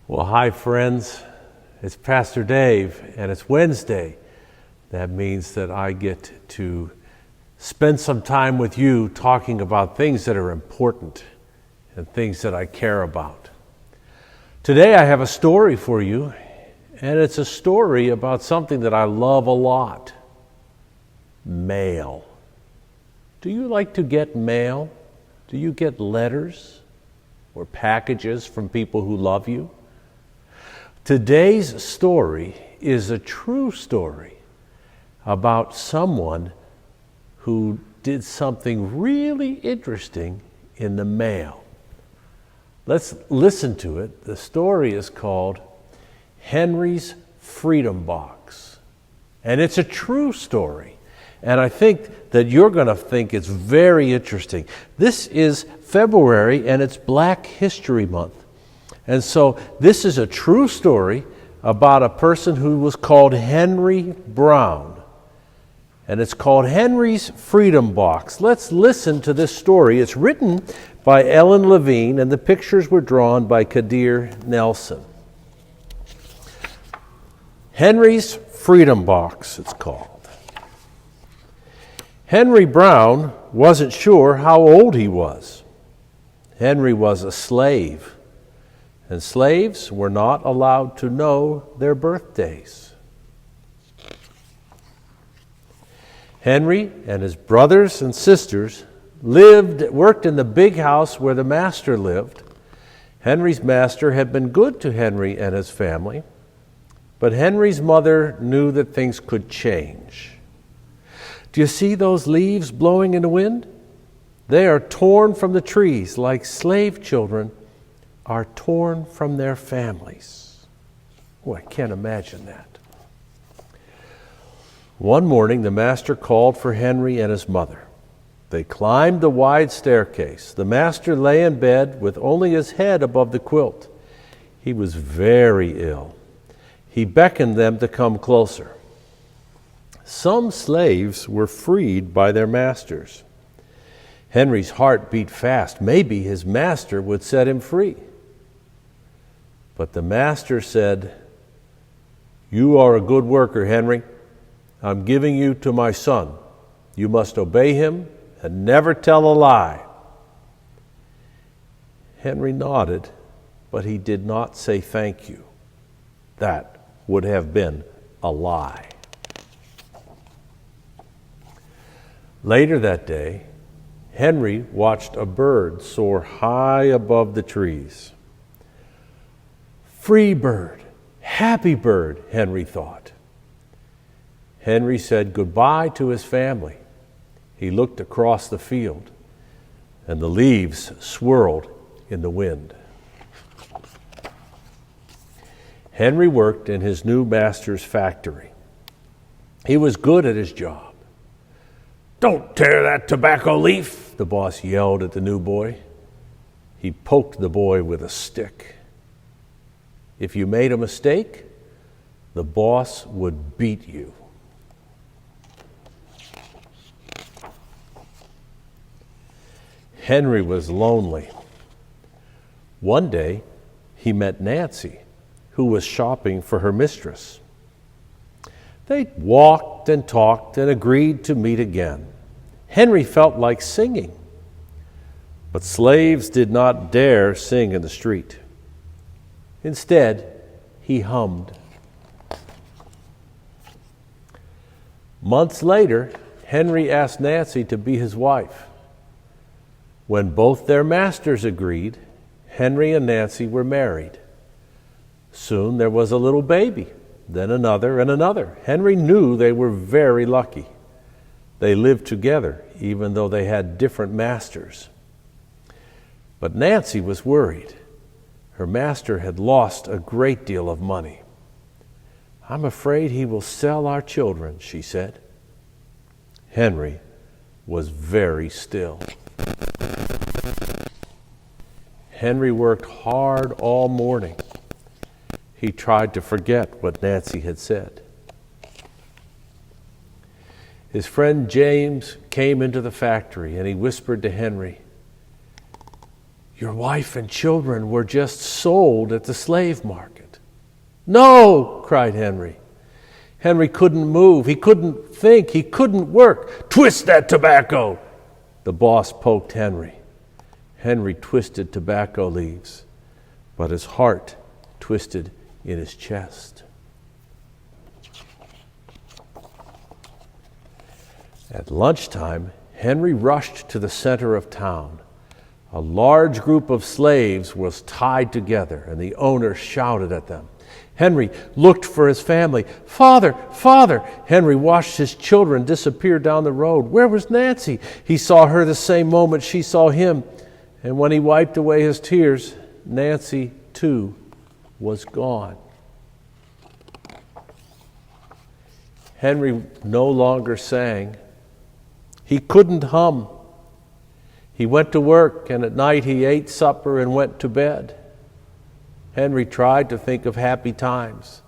Well, hi friends, it's Pastor Dave and it's Wednesday. That means that I get to spend some time with you talking about things that are important and things that I care about. Today I have a story for you, and it's a story about something that I love a lot: mail. Do you like to get mail? Do you get letters or packages from people who love you? Today's story is a true story about someone who did something really interesting in the mail. Let's listen to it. The story is called Henry's Freedom Box, and it's a true story. And I think that you're going to think it's very interesting. This is February, and it's Black History Month. And so this is a true story about a person who was called Henry Brown. And it's called Henry's Freedom Box. Let's listen to this story. It's written by Ellen Levine, and the pictures were drawn by Kadir Nelson. Henry's Freedom Box, it's called. Henry Brown wasn't sure how old he was. Henry was a slave, and slaves were not allowed to know their birthdays. Henry and his brothers and sisters worked in the big house where the master lived. Henry's master had been good to Henry and his family, but Henry's mother knew that things could change. Do you see those leaves blowing in the wind? They are torn from the trees like slave children are torn from their families. Oh, I can't imagine that. One morning, the master called for Henry and his mother. They climbed the wide staircase. The master lay in bed with only his head above the quilt. He was very ill. He beckoned them to come closer. Some slaves were freed by their masters. Henry's heart beat fast. Maybe his master would set him free. But the master said, "You are a good worker, Henry. I'm giving you to my son. You must obey him and never tell a lie." Henry nodded, but he did not say thank you. That would have been a lie. Later that day, Henry watched a bird soar high above the trees. Free bird, happy bird, Henry thought. Henry said goodbye to his family. He looked across the field, and the leaves swirled in the wind. Henry worked in his new master's factory. He was good at his job. "Don't tear that tobacco leaf," the boss yelled at the new boy. He poked the boy with a stick. If you made a mistake, the boss would beat you. Henry was lonely. One day, he met Nancy, who was shopping for her mistress. They walked and talked and agreed to meet again. Henry felt like singing, but slaves did not dare sing in the street. Instead, he hummed. Months later, Henry asked Nancy to be his wife. When both their masters agreed, Henry and Nancy were married. Soon there was a little baby, then another and another. Henry knew they were very lucky. They lived together, even though they had different masters. But Nancy was worried. Her master had lost a great deal of money. "I'm afraid he will sell our children," she said. Henry was very still. Henry worked hard all morning. He tried to forget what Nancy had said. His friend James came into the factory and he whispered to Henry, Your wife and children were just sold at the slave market. No, cried Henry. Henry couldn't move. He couldn't think. He couldn't work. Twist that tobacco. The boss poked Henry. Henry twisted tobacco leaves, but his heart twisted in his chest. At lunchtime, Henry rushed to the center of town. A large group of slaves was tied together, and the owner shouted at them. Henry looked for his family. Father, Father! Henry watched his children disappear down the road. Where was Nancy? He saw her the same moment she saw him. And when he wiped away his tears, Nancy, too, was gone. Henry no longer sang. He couldn't hum. He went to work, and at night he ate supper and went to bed. Henry tried to think of happy times,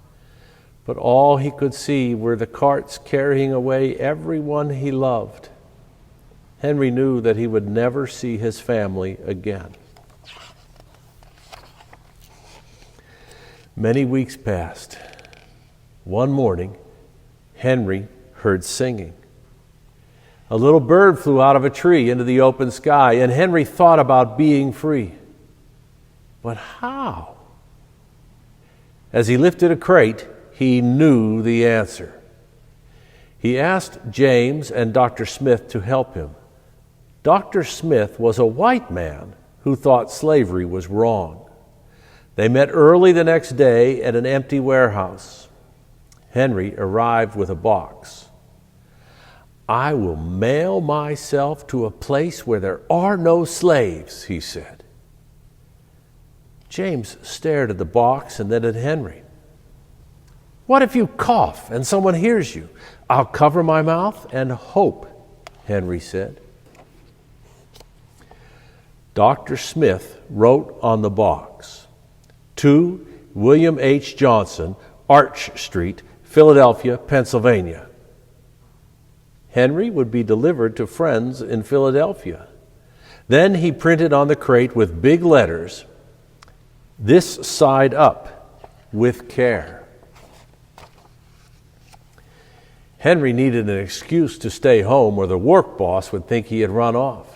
but all he could see were the carts carrying away everyone he loved. Henry knew that he would never see his family again. Many weeks passed. One morning, Henry heard singing. A little bird flew out of a tree into the open sky, and Henry thought about being free. But how? As he lifted a crate, he knew the answer. He asked James and Dr. Smith to help him. Dr. Smith was a white man who thought slavery was wrong. They met early the next day at an empty warehouse. Henry arrived with a box. I will mail myself to a place where there are no slaves, he said. James stared at the box and then at Henry. What if you cough and someone hears you? I'll cover my mouth and hope, Henry said. Dr. Smith wrote on the box, to William H. Johnson, Arch Street, Philadelphia, Pennsylvania. Henry would be delivered to friends in Philadelphia. Then he printed on the crate with big letters, this side up, with care. Henry needed an excuse to stay home or the work boss would think he had run off.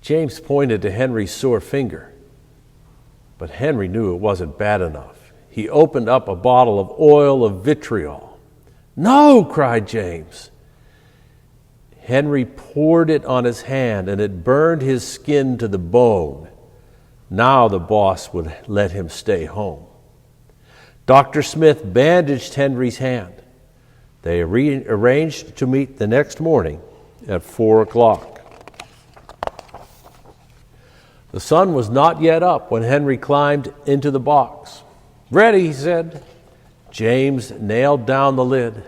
James pointed to Henry's sore finger, but Henry knew it wasn't bad enough. He opened up a bottle of oil of vitriol. No, cried James. Henry poured it on his hand, and it burned his skin to the bone. Now the boss would let him stay home. Dr. Smith bandaged Henry's hand. They arranged to meet the next morning at 4 o'clock. The sun was not yet up when Henry climbed into the box. Ready, he said. James nailed down the lid.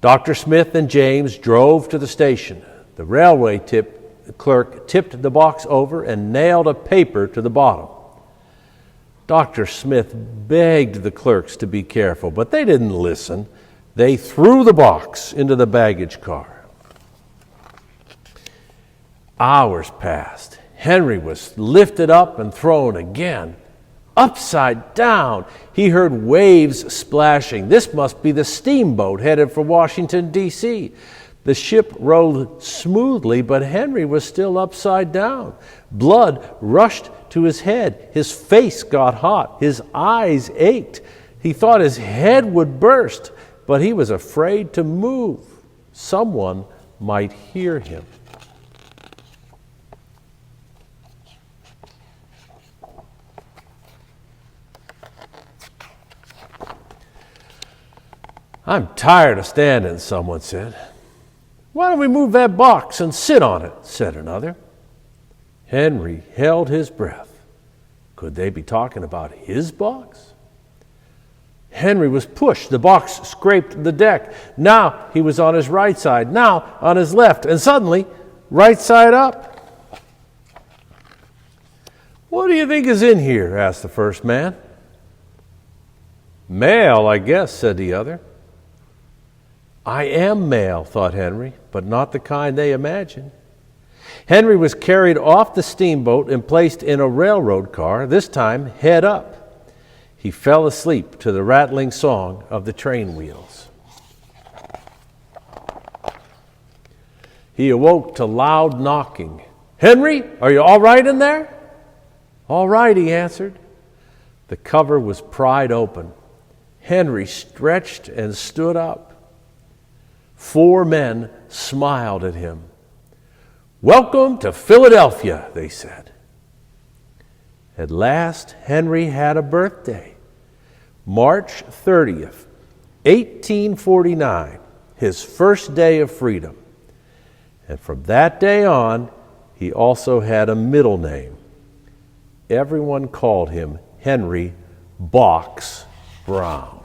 Dr. Smith and James drove to the station. The railway clerk tipped the box over and nailed a paper to the bottom. Dr. Smith begged the clerks to be careful, but they didn't listen. They threw the box into the baggage car. Hours passed. Henry was lifted up and thrown again. Upside down, he heard waves splashing. This must be the steamboat headed for Washington, D.C. The ship rode smoothly, but Henry was still upside down. Blood rushed to his head. His face got hot. His eyes ached. He thought his head would burst, but he was afraid to move. Someone might hear him. I'm tired of standing, someone said. Why don't we move that box and sit on it, said another. Henry held his breath. Could they be talking about his box? Henry was pushed. The box scraped the deck. Now he was on his right side, now on his left, and suddenly, right side up. What do you think is in here? Asked the first man. Mail, I guess, said the other. I am mail, thought Henry, but not the kind they imagine. Henry was carried off the steamboat and placed in a railroad car, this time head up. He fell asleep to the rattling song of the train wheels. He awoke to loud knocking. "Henry, are you all right in there?" "All right," he answered. The cover was pried open. Henry stretched and stood up. 4 men smiled at him. "Welcome to Philadelphia," they said. At last, Henry had a birthday. March 30th, 1849, his first day of freedom. And from that day on, he also had a middle name. Everyone called him Henry Box Brown.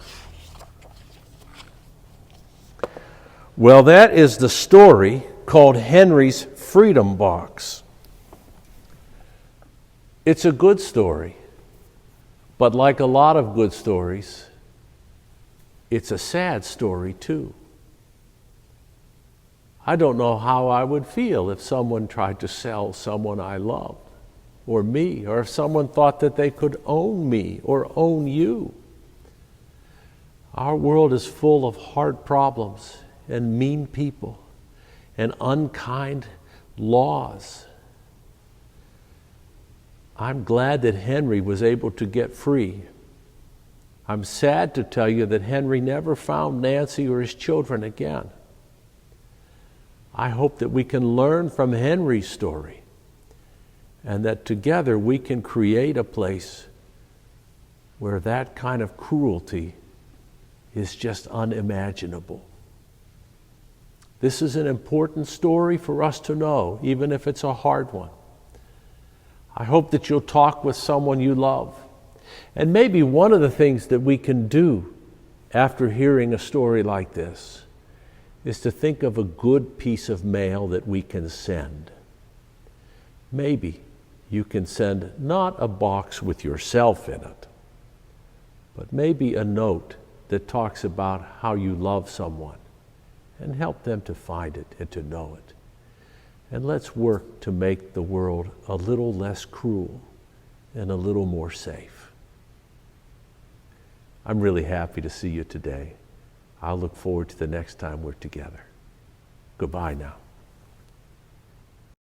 Well, that is the story called Henry's Freedom Box. It's a good story, but like a lot of good stories, it's a sad story too. I don't know how I would feel if someone tried to sell someone I loved, or me, or if someone thought that they could own me or own you. Our world is full of hard problems and mean people and unkind laws. I'm glad that Henry was able to get free. I'm sad to tell you that Henry never found Nancy or his children again. I hope that we can learn from Henry's story and that together we can create a place where that kind of cruelty is just unimaginable. This is an important story for us to know, even if it's a hard one. I hope that you'll talk with someone you love. And maybe one of the things that we can do after hearing a story like this is to think of a good piece of mail that we can send. Maybe you can send not a box with yourself in it, but maybe a note that talks about how you love someone and help them to find it and to know it. And let's work to make the world a little less cruel and a little more safe. I'm really happy to see you today. I'll look forward to the next time we're together. Goodbye now.